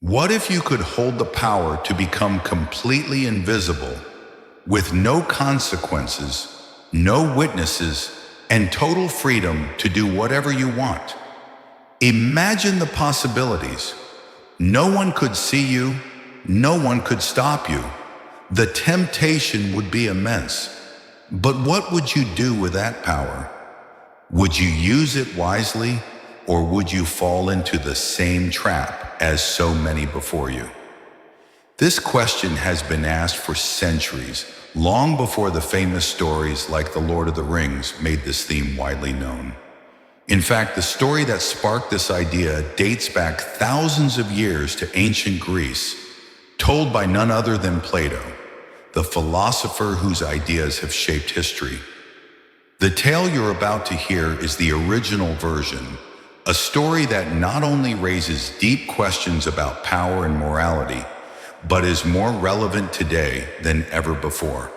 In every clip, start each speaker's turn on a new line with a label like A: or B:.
A: What if you could hold the power to become completely invisible, with no consequences, no witnesses, and total freedom to do whatever you want? Imagine the possibilities. No one could see you, no one could stop you. The temptation would be immense. But what would you do with that power? Would you use it wisely, or would you fall into the same trap as so many before you? This question has been asked for centuries, long before the famous stories like The Lord of the Rings made this theme widely known. In fact, the story that sparked this idea dates back thousands of years to ancient Greece, told by none other than Plato, the philosopher whose ideas have shaped history. The tale you're about to hear is the original version, a story that not only raises deep questions about power and morality, but is more relevant today than ever before.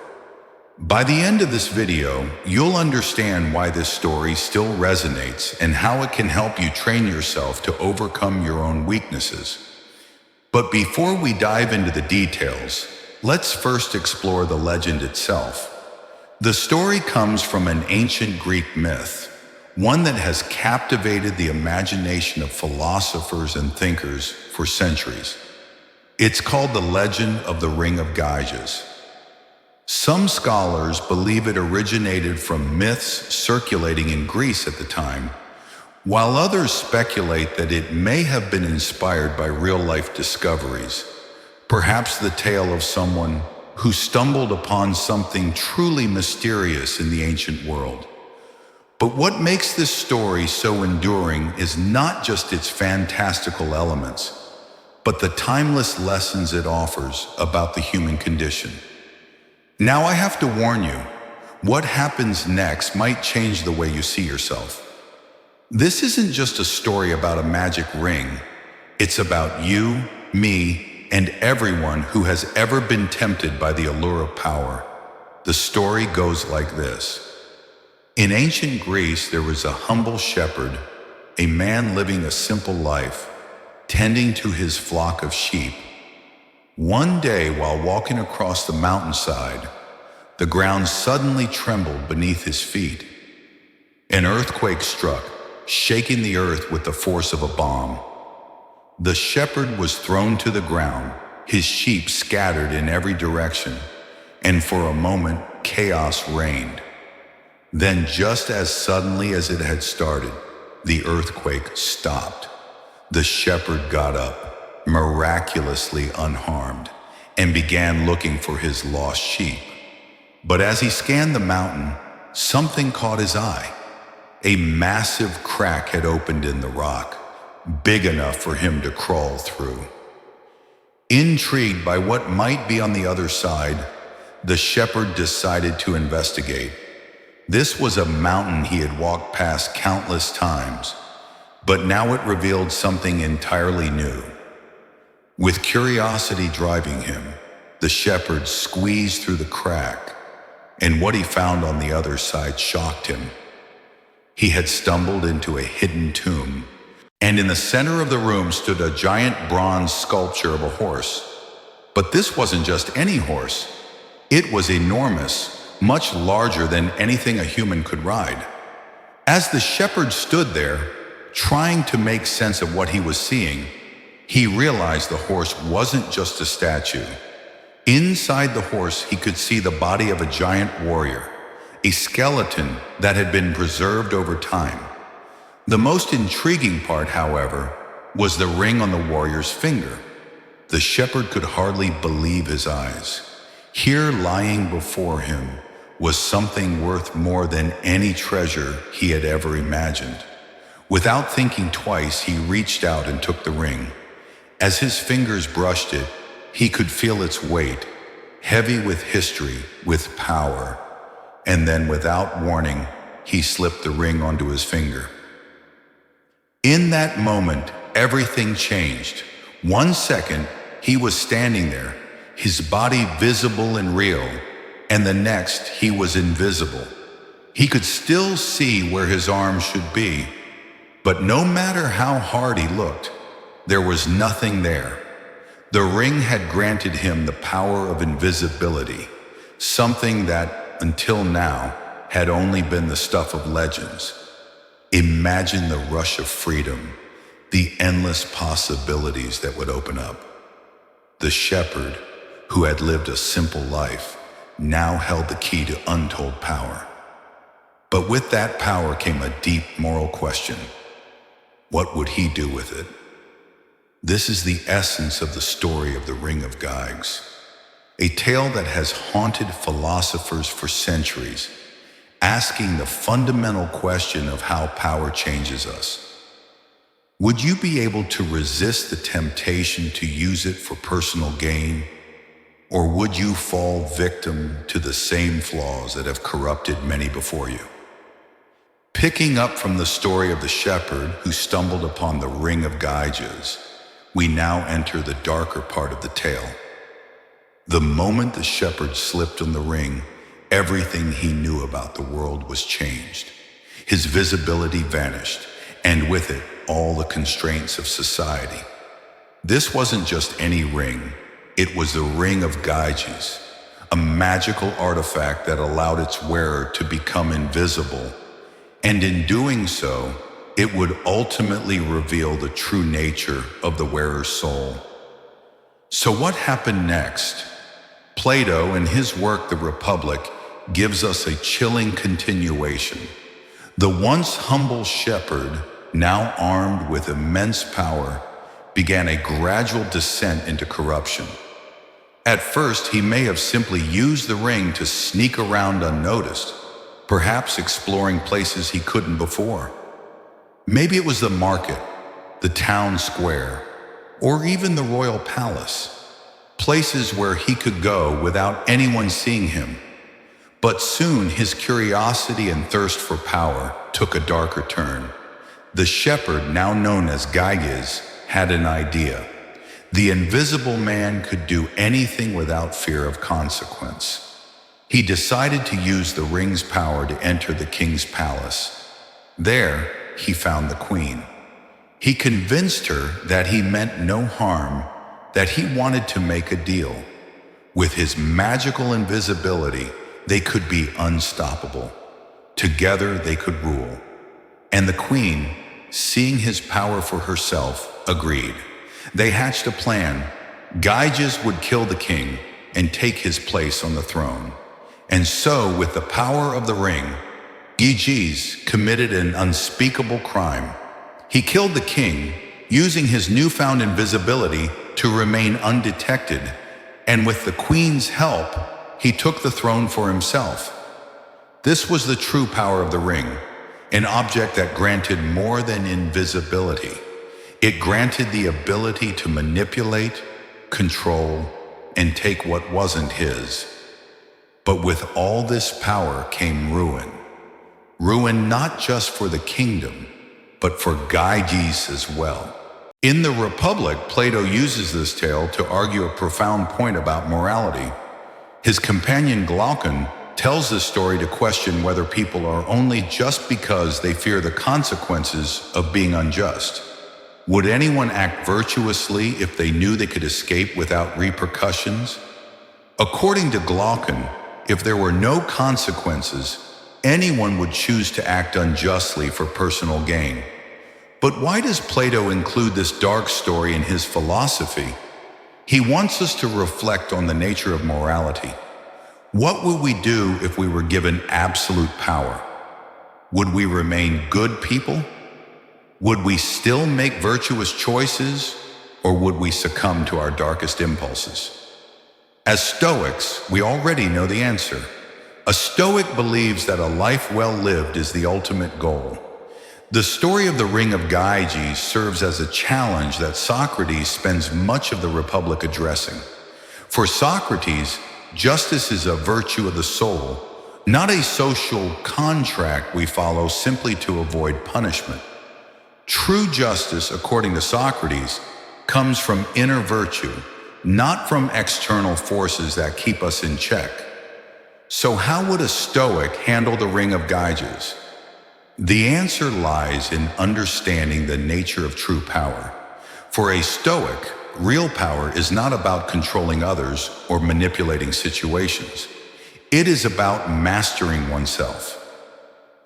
A: By the end of this video, you'll understand why this story still resonates and how it can help you train yourself to overcome your own weaknesses. But before we dive into the details, let's first explore the legend itself. The story comes from an ancient Greek myth, one that has captivated the imagination of philosophers and thinkers for centuries. It's called the legend of the Ring of Gyges. Some scholars believe it originated from myths circulating in Greece at the time, while others speculate that it may have been inspired by real-life discoveries, perhaps the tale of someone who stumbled upon something truly mysterious in the ancient world. But what makes this story so enduring is not just its fantastical elements, but the timeless lessons it offers about the human condition. Now I have to warn you, what happens next might change the way you see yourself. This isn't just a story about a magic ring. It's about you, me, and everyone who has ever been tempted by the allure of power. The story goes like this. In ancient Greece, there was a humble shepherd, a man living a simple life, tending to his flock of sheep. One day, while walking across the mountainside, the ground suddenly trembled beneath his feet. An earthquake struck, shaking the earth with the force of a bomb. The shepherd was thrown to the ground, his sheep scattered in every direction, and for a moment, chaos reigned. Then, just as suddenly as it had started, the earthquake stopped. The shepherd got up, miraculously unharmed, and began looking for his lost sheep. But as he scanned the mountain, something caught his eye. A massive crack had opened in the rock, big enough for him to crawl through. Intrigued by what might be on the other side, the shepherd decided to investigate. This was a mountain he had walked past countless times, but now it revealed something entirely new. With curiosity driving him, the shepherd squeezed through the crack, and what he found on the other side shocked him. He had stumbled into a hidden tomb, and in the center of the room stood a giant bronze sculpture of a horse. But this wasn't just any horse. It was enormous, much larger than anything a human could ride. As the shepherd stood there, trying to make sense of what he was seeing, he realized the horse wasn't just a statue. Inside the horse, he could see the body of a giant warrior, a skeleton that had been preserved over time. The most intriguing part, however, was the ring on the warrior's finger. The shepherd could hardly believe his eyes. Here, lying before him, was something worth more than any treasure he had ever imagined. Without thinking twice, he reached out and took the ring. As his fingers brushed it, he could feel its weight, heavy with history, with power. And then, without warning, he slipped the ring onto his finger. In that moment, everything changed. 1 second, he was standing there, his body visible and real, and the next, he was invisible. He could still see where his arms should be, but no matter how hard he looked, there was nothing there. The ring had granted him the power of invisibility, something that, until now, had only been the stuff of legends. Imagine the rush of freedom, the endless possibilities that would open up. The shepherd, who had lived a simple life, now held the key to untold power. But with that power came a deep moral question. What would he do with it? This is the essence of the story of the Ring of Gyges, a tale that has haunted philosophers for centuries, asking the fundamental question of how power changes us. Would you be able to resist the temptation to use it for personal gain? Or would you fall victim to the same flaws that have corrupted many before you? Picking up from the story of the shepherd who stumbled upon the Ring of Gyges, we now enter the darker part of the tale. The moment the shepherd slipped on the ring, everything he knew about the world was changed. His visibility vanished, and with it, all the constraints of society. This wasn't just any ring, it was the Ring of Gyges, a magical artifact that allowed its wearer to become invisible, and in doing so, it would ultimately reveal the true nature of the wearer's soul. So what happened next? Plato, in his work The Republic, gives us a chilling continuation. The once humble shepherd, now armed with immense power, began a gradual descent into corruption. At first, he may have simply used the ring to sneak around unnoticed, perhaps exploring places he couldn't before. Maybe it was the market, the town square, or even the royal palace, places where he could go without anyone seeing him. But soon his curiosity and thirst for power took a darker turn. The shepherd, now known as Gyges, had an idea. The invisible man could do anything without fear of consequence. He decided to use the ring's power to enter the king's palace. There, he found the queen. He convinced her that he meant no harm, that he wanted to make a deal. With his magical invisibility, they could be unstoppable. Together they could rule. And the queen, seeing his power for herself, agreed. They hatched a plan. Gyges would kill the king and take his place on the throne. And so, with the power of the ring, Gyges committed an unspeakable crime. He killed the king, using his newfound invisibility to remain undetected, and with the queen's help, he took the throne for himself. This was the true power of the ring, an object that granted more than invisibility. It granted the ability to manipulate, control, and take what wasn't his. But with all this power came ruin. Ruin not just for the kingdom, but for Gyges as well. In The Republic, Plato uses this tale to argue a profound point about morality. His companion Glaucon tells this story to question whether people are only just because they fear the consequences of being unjust. Would anyone act virtuously if they knew they could escape without repercussions? According to Glaucon, if there were no consequences, anyone would choose to act unjustly for personal gain. But why does Plato include this dark story in his philosophy? He wants us to reflect on the nature of morality. What would we do if we were given absolute power? Would we remain good people? Would we still make virtuous choices, or would we succumb to our darkest impulses? As Stoics, we already know the answer. A Stoic believes that a life well lived is the ultimate goal. The story of the Ring of Gyges serves as a challenge that Socrates spends much of the Republic addressing. For Socrates, justice is a virtue of the soul, not a social contract we follow simply to avoid punishment. True justice, according to Socrates, comes from inner virtue, not from external forces that keep us in check. So how would a Stoic handle the Ring of Gyges? The answer lies in understanding the nature of true power. For a Stoic, real power is not about controlling others or manipulating situations. It is about mastering oneself.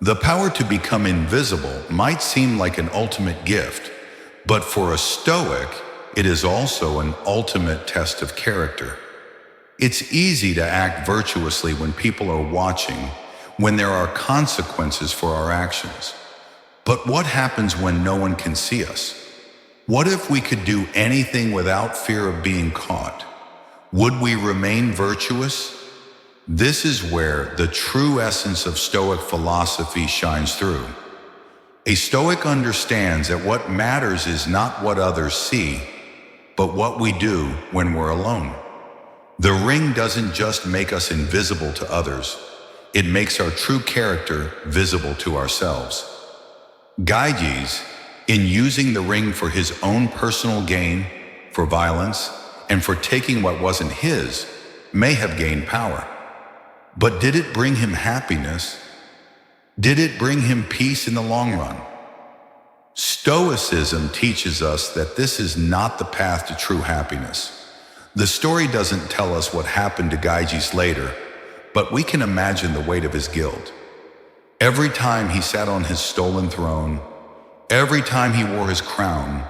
A: The power to become invisible might seem like an ultimate gift, but for a Stoic, it is also an ultimate test of character. It's easy to act virtuously when people are watching, when there are consequences for our actions. But what happens when no one can see us? What if we could do anything without fear of being caught? Would we remain virtuous? This is where the true essence of Stoic philosophy shines through. A Stoic understands that what matters is not what others see, but what we do when we're alone. The ring doesn't just make us invisible to others, it makes our true character visible to ourselves. Gyges, in using the ring for his own personal gain, for violence, and for taking what wasn't his, may have gained power. But did it bring him happiness? Did it bring him peace in the long run? Stoicism teaches us that this is not the path to true happiness. The story doesn't tell us what happened to Gyges later, but we can imagine the weight of his guilt. Every time he sat on his stolen throne, every time he wore his crown,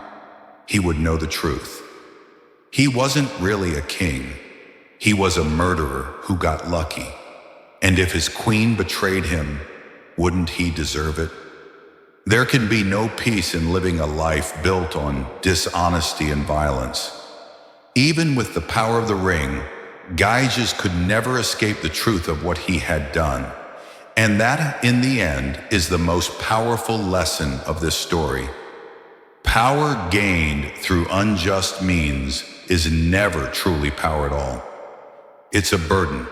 A: he would know the truth. He wasn't really a king. He was a murderer who got lucky. And if his queen betrayed him, wouldn't he deserve it? There can be no peace in living a life built on dishonesty and violence. Even with the power of the ring, Gyges could never escape the truth of what he had done. And that, in the end, is the most powerful lesson of this story. Power gained through unjust means is never truly power at all. It's a burden,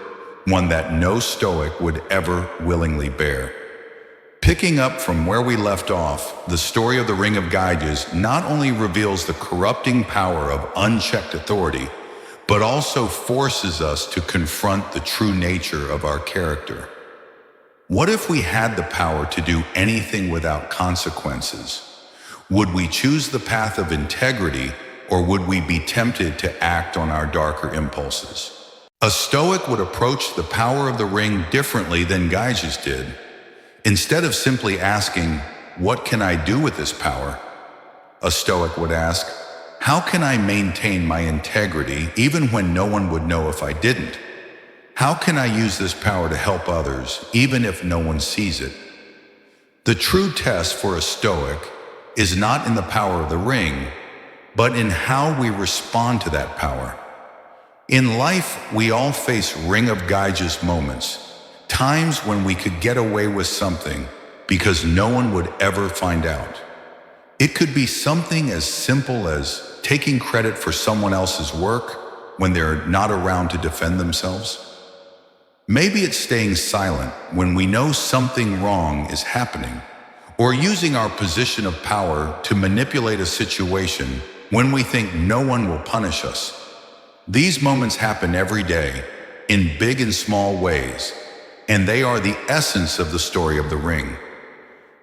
A: one that no Stoic would ever willingly bear. Picking up from where we left off, the story of the Ring of Gyges not only reveals the corrupting power of unchecked authority, but also forces us to confront the true nature of our character. What if we had the power to do anything without consequences? Would we choose the path of integrity, or would we be tempted to act on our darker impulses? A Stoic would approach the power of the ring differently than Gyges did. Instead of simply asking, "What can I do with this power?" a Stoic would ask, "How can I maintain my integrity even when no one would know if I didn't? How can I use this power to help others even if no one sees it?" The true test for a Stoic is not in the power of the ring, but in how we respond to that power. In life, we all face Ring of Gyges moments, times when we could get away with something because no one would ever find out. It could be something as simple as taking credit for someone else's work when they're not around to defend themselves. Maybe it's staying silent when we know something wrong is happening, or using our position of power to manipulate a situation when we think no one will punish us. These moments happen every day, in big and small ways, and they are the essence of the story of the ring.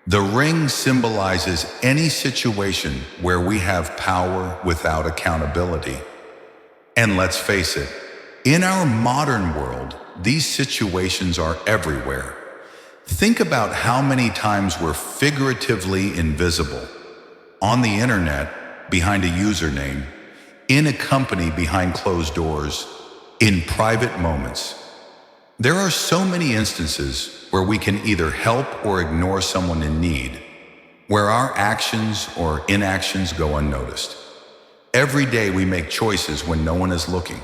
A: The ring symbolizes any situation where we have power without accountability. And let's face it, in our modern world, these situations are everywhere. Think about how many times we're figuratively invisible. On the internet, behind a username, in a company behind closed doors, in private moments. There are so many instances where we can either help or ignore someone in need, where our actions or inactions go unnoticed. Every day we make choices when no one is looking.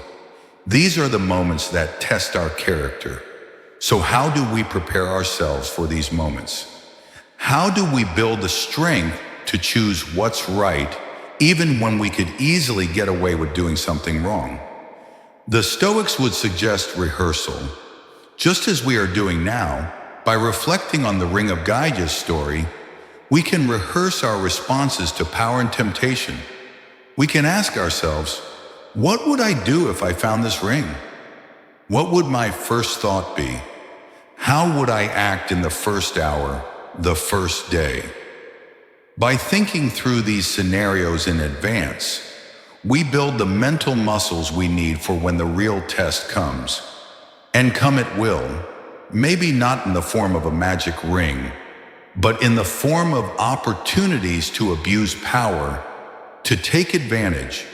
A: These are the moments that test our character. So how do we prepare ourselves for these moments? How do we build the strength to choose what's right, even when we could easily get away with doing something wrong? The Stoics would suggest rehearsal, just as we are doing now. By reflecting on the Ring of Gyges story, we can rehearse our responses to power and temptation. We can ask ourselves, what would I do if I found this ring? What would my first thought be? How would I act in the first hour, the first day? By thinking through these scenarios in advance, We build the mental muscles we need for when the real test comes. And come it will, maybe not in the form of a magic ring, but in the form of opportunities to abuse power, to take advantage,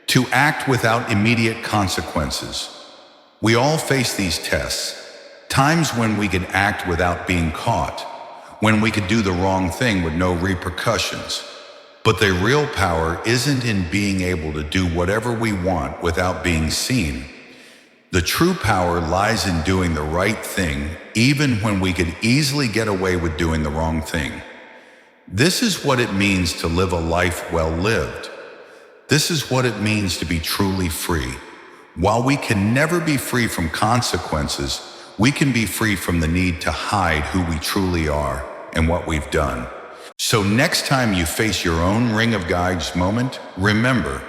A: to act without immediate consequences. We all face these tests, times when we could act without being caught, when we could do the wrong thing with no repercussions. But the real power isn't in being able to do whatever we want without being seen. The true power lies in doing the right thing, even when we could easily get away with doing the wrong thing. This is what it means to live a life well lived. This is what it means to be truly free. While we can never be free from consequences, we can be free from the need to hide who we truly are and what we've done. So next time you face your own ring of guides moment, remember,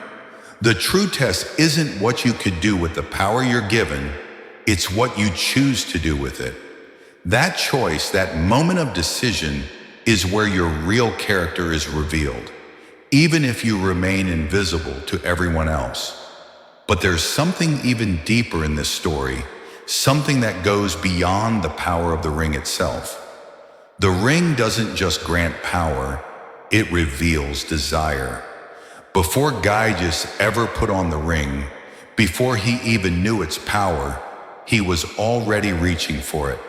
A: the true test isn't what you could do with the power you're given, it's what you choose to do with it. That choice, that moment of decision, is where your real character is revealed, even if you remain invisible to everyone else. But there's something even deeper in this story, something that goes beyond the power of the ring itself. The ring doesn't just grant power, it reveals desire. Before Gyges ever put on the ring, before he even knew its power, he was already reaching for it.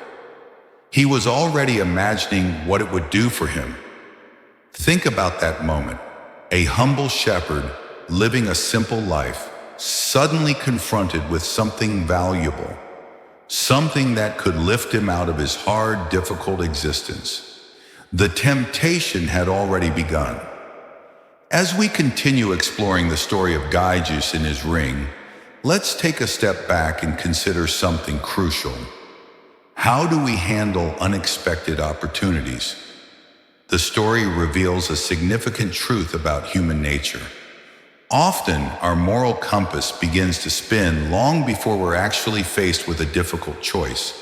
A: He was already imagining what it would do for him. Think about that moment. A humble shepherd living a simple life, suddenly confronted with something valuable, something that could lift him out of his hard, difficult existence. The temptation had already begun. As we continue exploring the story of Gyges and his ring, let's take a step back and consider something crucial. How do we handle unexpected opportunities? The story reveals a significant truth about human nature. Often, our moral compass begins to spin long before we're actually faced with a difficult choice.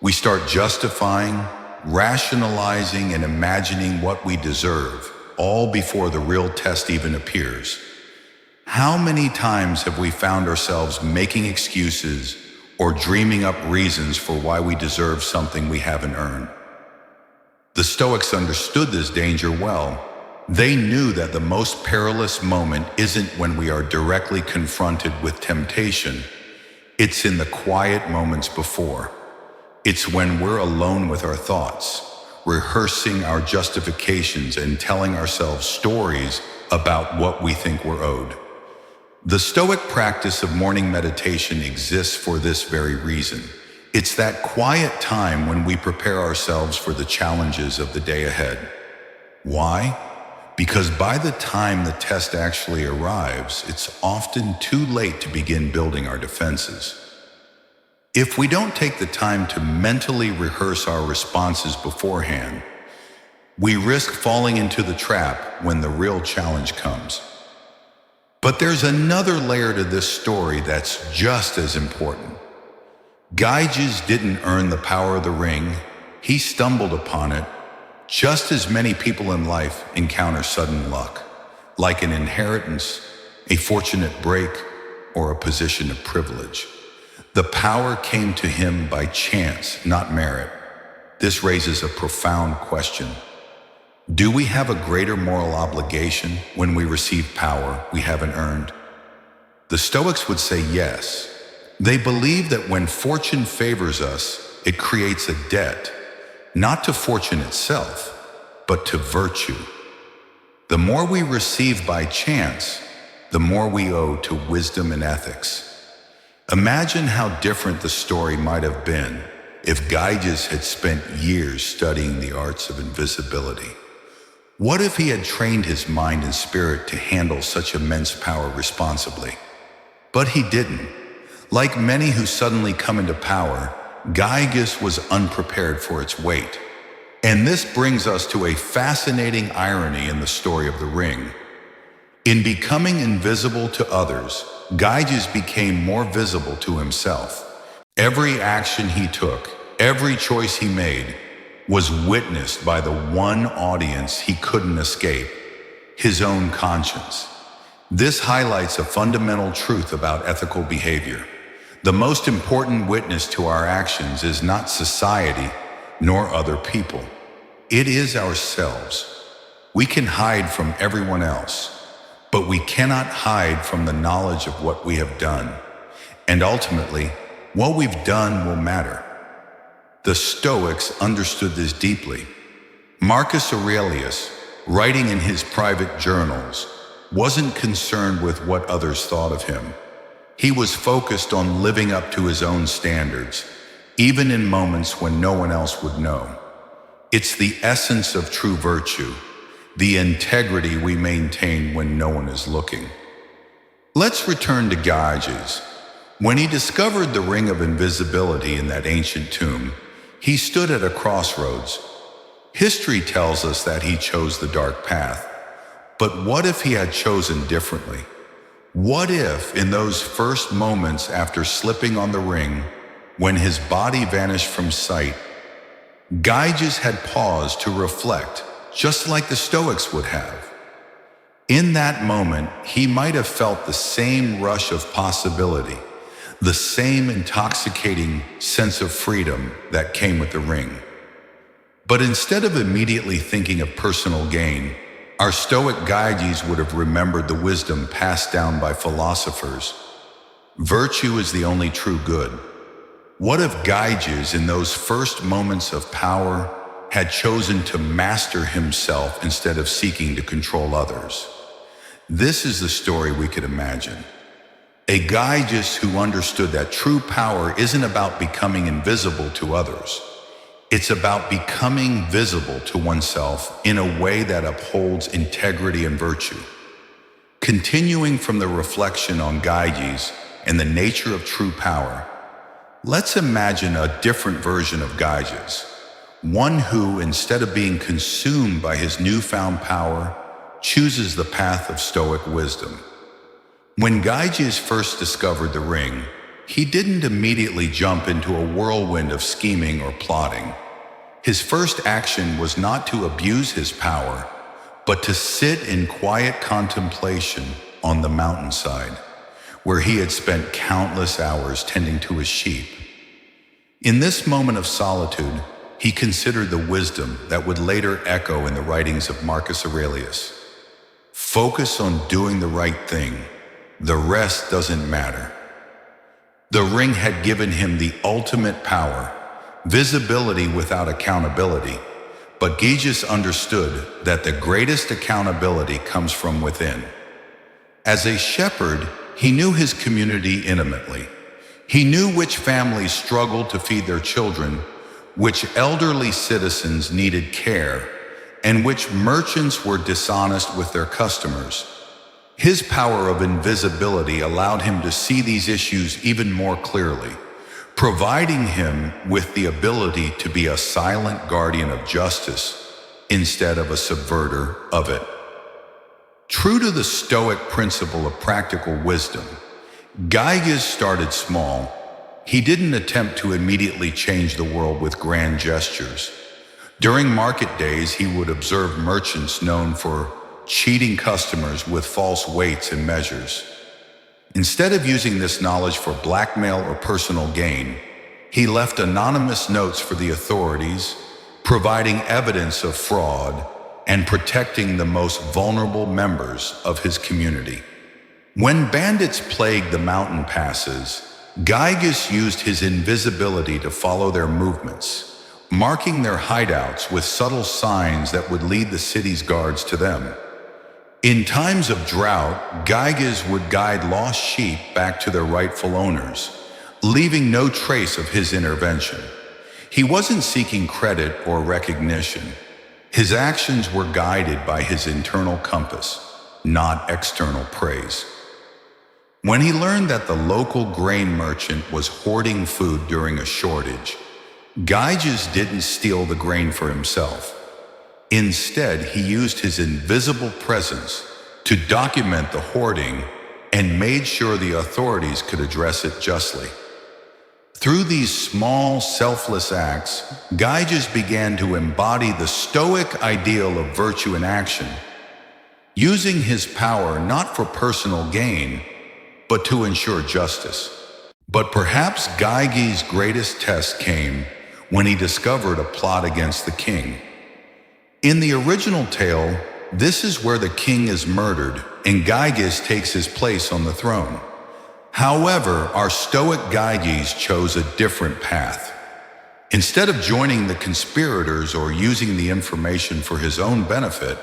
A: We start justifying, rationalizing, and imagining what we deserve, all before the real test even appears. How many times have we found ourselves making excuses or dreaming up reasons for why we deserve something we haven't earned? The Stoics understood this danger well. They knew that the most perilous moment isn't when we are directly confronted with temptation. It's in the quiet moments before. It's when we're alone with our thoughts, rehearsing our justifications and telling ourselves stories about what we think we're owed. The Stoic practice of morning meditation exists for this very reason. It's that quiet time when we prepare ourselves for the challenges of the day ahead. Why? Because by the time the test actually arrives, it's often too late to begin building our defenses. If we don't take the time to mentally rehearse our responses beforehand, we risk falling into the trap when the real challenge comes. But there's another layer to this story that's just as important. Gyges didn't earn the power of the ring, he stumbled upon it. Just as many people in life encounter sudden luck, like an inheritance, a fortunate break, or a position of privilege. The power came to him by chance, not merit. This raises a profound question. Do we have a greater moral obligation when we receive power we haven't earned? The Stoics would say yes. They believe that when fortune favors us, it creates a debt, not to fortune itself, but to virtue. The more we receive by chance, the more we owe to wisdom and ethics. Imagine how different the story might have been if Gyges had spent years studying the arts of invisibility. What if he had trained his mind and spirit to handle such immense power responsibly? But he didn't. Like many who suddenly come into power, Gyges was unprepared for its weight. And this brings us to a fascinating irony in the story of the ring. In becoming invisible to others, Gyges became more visible to himself. Every action he took, every choice he made, was witnessed by the one audience he couldn't escape, his own conscience. This highlights a fundamental truth about ethical behavior. The most important witness to our actions is not society nor other people. It is ourselves. We can hide from everyone else, but we cannot hide from the knowledge of what we have done. And ultimately, what we've done will matter. The Stoics understood this deeply. Marcus Aurelius, writing in his private journals, wasn't concerned with what others thought of him. He was focused on living up to his own standards, even in moments when no one else would know. It's the essence of true virtue, the integrity we maintain when no one is looking. Let's return to Gyges. When he discovered the ring of invisibility in that ancient tomb, he stood at a crossroads. History tells us that he chose the dark path. But what if he had chosen differently? What if, in those first moments after slipping on the ring, when his body vanished from sight, Gyges had paused to reflect, just like the Stoics would have? In that moment, he might have felt the same rush of possibility, the same intoxicating sense of freedom that came with the ring. But instead of immediately thinking of personal gain, our Stoic Gyges would have remembered the wisdom passed down by philosophers. Virtue is the only true good. What if Gyges, in those first moments of power, had chosen to master himself instead of seeking to control others? This is the story we could imagine. A Gyges who understood that true power isn't about becoming invisible to others. It's about becoming visible to oneself in a way that upholds integrity and virtue. Continuing from the reflection on Gyges and the nature of true power, let's imagine a different version of Gyges, one who, instead of being consumed by his newfound power, chooses the path of Stoic wisdom. When Gyges first discovered the ring, he didn't immediately jump into a whirlwind of scheming or plotting. His first action was not to abuse his power, but to sit in quiet contemplation on the mountainside, where he had spent countless hours tending to his sheep. In this moment of solitude, he considered the wisdom that would later echo in the writings of Marcus Aurelius. Focus on doing the right thing. The rest doesn't matter. The ring had given him the ultimate power, visibility without accountability, but Gyges understood that the greatest accountability comes from within. As a shepherd, he knew his community intimately. He knew which families struggled to feed their children, which elderly citizens needed care, and which merchants were dishonest with their customers. His power of invisibility allowed him to see these issues even more clearly, providing him with the ability to be a silent guardian of justice instead of a subverter of it. True to the Stoic principle of practical wisdom, Gyges started small. He didn't attempt to immediately change the world with grand gestures. During market days, he would observe merchants known for cheating customers with false weights and measures. Instead of using this knowledge for blackmail or personal gain, he left anonymous notes for the authorities, providing evidence of fraud and protecting the most vulnerable members of his community. When bandits plagued the mountain passes, Gyges used his invisibility to follow their movements, marking their hideouts with subtle signs that would lead the city's guards to them. In times of drought, Gyges would guide lost sheep back to their rightful owners, leaving no trace of his intervention. He wasn't seeking credit or recognition. His actions were guided by his internal compass, not external praise. When he learned that the local grain merchant was hoarding food during a shortage, Gyges didn't steal the grain for himself. Instead, he used his invisible presence to document the hoarding and made sure the authorities could address it justly. Through these small, selfless acts, Gyges began to embody the Stoic ideal of virtue in action. using his power not for personal gain, but to ensure justice. But perhaps Gyges' greatest test came when he discovered a plot against the king. In the original tale, this is where the king is murdered and Gyges takes his place on the throne. However, our Stoic Gyges chose a different path. Instead of joining the conspirators or using the information for his own benefit,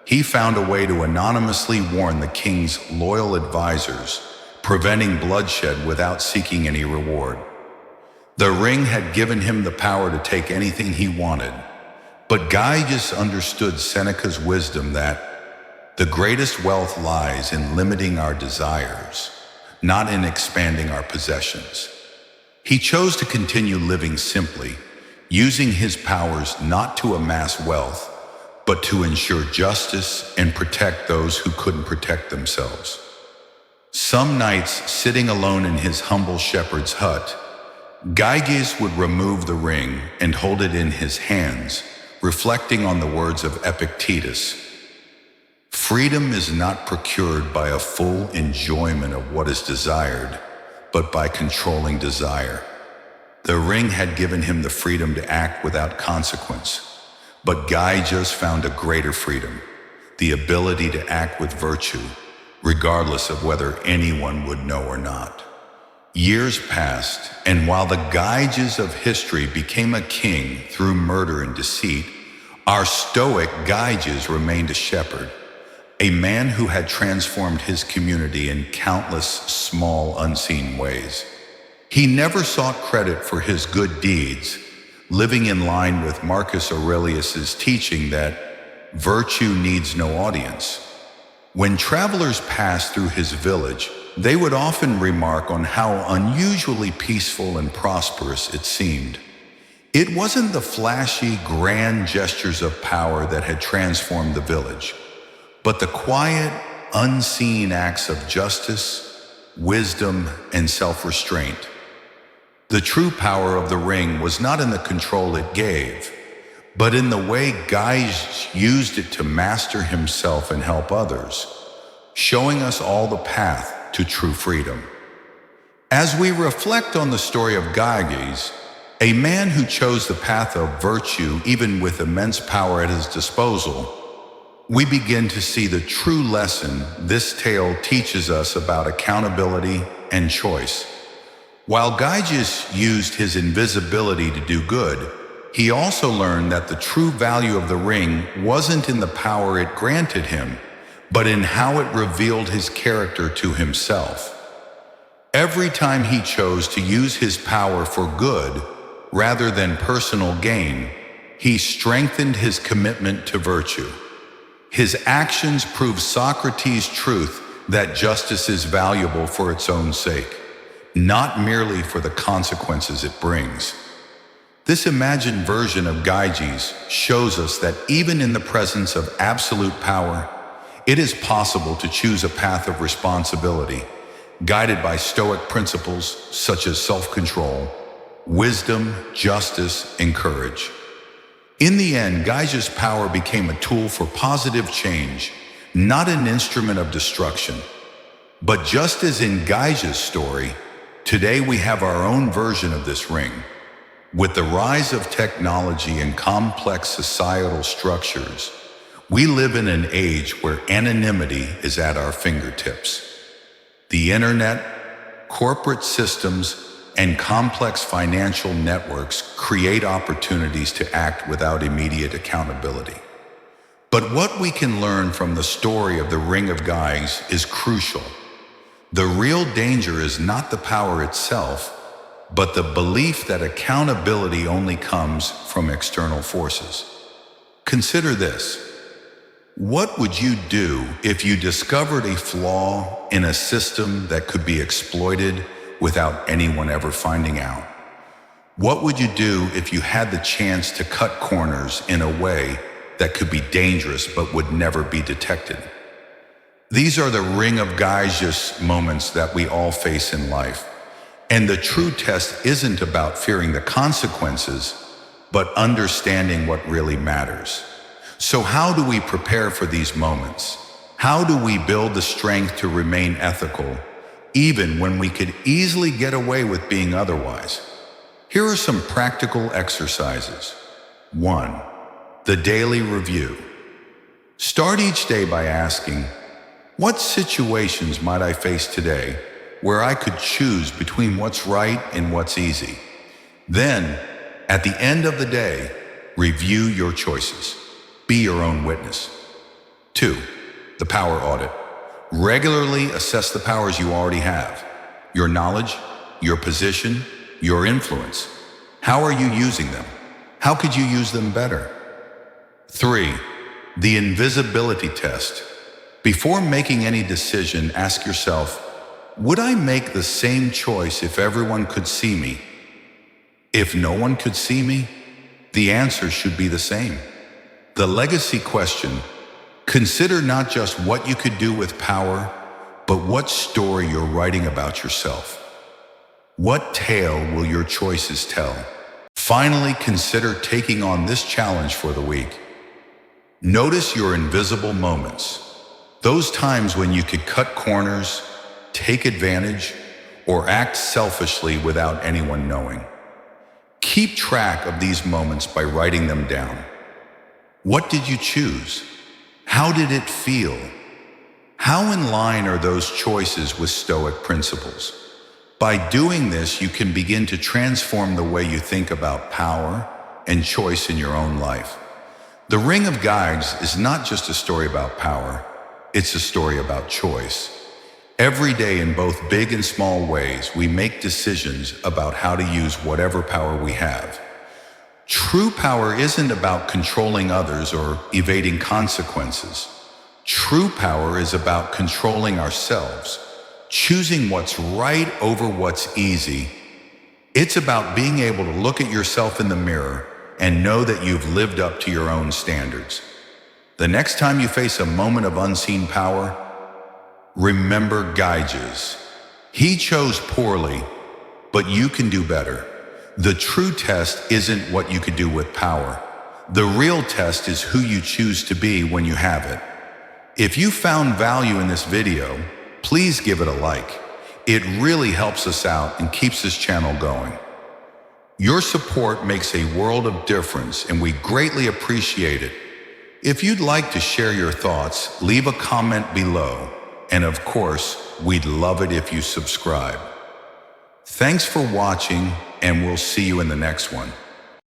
A: he found a way to anonymously warn the king's loyal advisors, preventing bloodshed without seeking any reward. The ring had given him the power to take anything he wanted, but Gyges understood Seneca's wisdom that the greatest wealth lies in limiting our desires, not in expanding our possessions. He chose to continue living simply, using his powers not to amass wealth, but to ensure justice and protect those who couldn't protect themselves. Some nights, sitting alone in his humble shepherd's hut, Gyges would remove the ring and hold it in his hands, reflecting on the words of Epictetus. Freedom is not procured by a full enjoyment of what is desired, but by controlling desire. The ring had given him the freedom to act without consequence, but Gyges found a greater freedom, the ability to act with virtue, regardless of whether anyone would know or not. Years passed, and while the Gyges of history became a king through murder and deceit, our Stoic Gyges remained a shepherd, a man who had transformed his community in countless small, unseen ways. He never sought credit for his good deeds, living in line with Marcus Aurelius's teaching that virtue needs no audience. When travelers passed through his village, they would often remark on how unusually peaceful and prosperous it seemed. It wasn't the flashy, grand gestures of power that had transformed the village, but the quiet, unseen acts of justice, wisdom, and self-restraint. The true power of the ring was not in the control it gave, but in the way Gyges used it to master himself and help others, showing us all the path to true freedom. As we reflect on the story of Gyges, a man who chose the path of virtue even with immense power at his disposal, we begin to see the true lesson this tale teaches us about accountability and choice. While Gyges used his invisibility to do good, he also learned that the true value of the ring wasn't in the power it granted him, but in how it revealed his character to himself. Every time he chose to use his power for good rather than personal gain, he strengthened his commitment to virtue. His actions prove Socrates' truth that justice is valuable for its own sake, not merely for the consequences it brings. This imagined version of Gyges shows us that even in the presence of absolute power, it is possible to choose a path of responsibility, guided by Stoic principles such as self-control, wisdom, justice, and courage. In the end, Gyges' power became a tool for positive change, not an instrument of destruction. But just as in Gyges' story, today we have our own version of this ring. With the rise of technology and complex societal structures, we live in an age where anonymity is at our fingertips. The internet, corporate systems, and complex financial networks create opportunities to act without immediate accountability. But what we can learn from the story of the Ring of Gyges is crucial. The real danger is not the power itself, but the belief that accountability only comes from external forces. Consider this. What would you do if you discovered a flaw in a system that could be exploited without anyone ever finding out? What would you do if you had the chance to cut corners in a way that could be dangerous but would never be detected? These are the Ring of Gyges moments that we all face in life. And the true test isn't about fearing the consequences, but understanding what really matters. So how do we prepare for these moments? How do we build the strength to remain ethical, even when we could easily get away with being otherwise? Here are some practical exercises. 1. The daily review. Start each day by asking, what situations might I face today where I could choose between what's right and what's easy? Then, at the end of the day, review your choices. Be your own witness. 2. The power audit. Regularly assess the powers you already have. Your knowledge, your position, your influence. How are you using them? How could you use them better? 3. The invisibility test. Before making any decision, ask yourself, would I make the same choice if everyone could see me? If no one could see me, the answer should be the same. The legacy question. Consider not just what you could do with power, but what story you're writing about yourself. What tale will your choices tell? Finally, consider taking on this challenge for the week. Notice your invisible moments. Those times when you could cut corners, take advantage, or act selfishly without anyone knowing. Keep track of these moments by writing them down. What did you choose? How did it feel? How in line are those choices with Stoic principles? By doing this, you can begin to transform the way you think about power and choice in your own life. The Ring of Guides is not just a story about power, it's a story about choice. Every day, in both big and small ways, we make decisions about how to use whatever power we have. True power isn't about controlling others or evading consequences. True power is about controlling ourselves, choosing what's right over what's easy. It's about being able to look at yourself in the mirror and know that you've lived up to your own standards. The next time you face a moment of unseen power, remember Gyges. He chose poorly, but you can do better. The true test isn't what you could do with power. The real test is who you choose to be when you have it. If you found value in this video, please give it a like. It really helps us out and keeps this channel going. Your support makes a world of difference, and we greatly appreciate it. If you'd like to share your thoughts, leave a comment below. And of course, we'd love it if you subscribe. Thanks for watching, and we'll see you in the next one.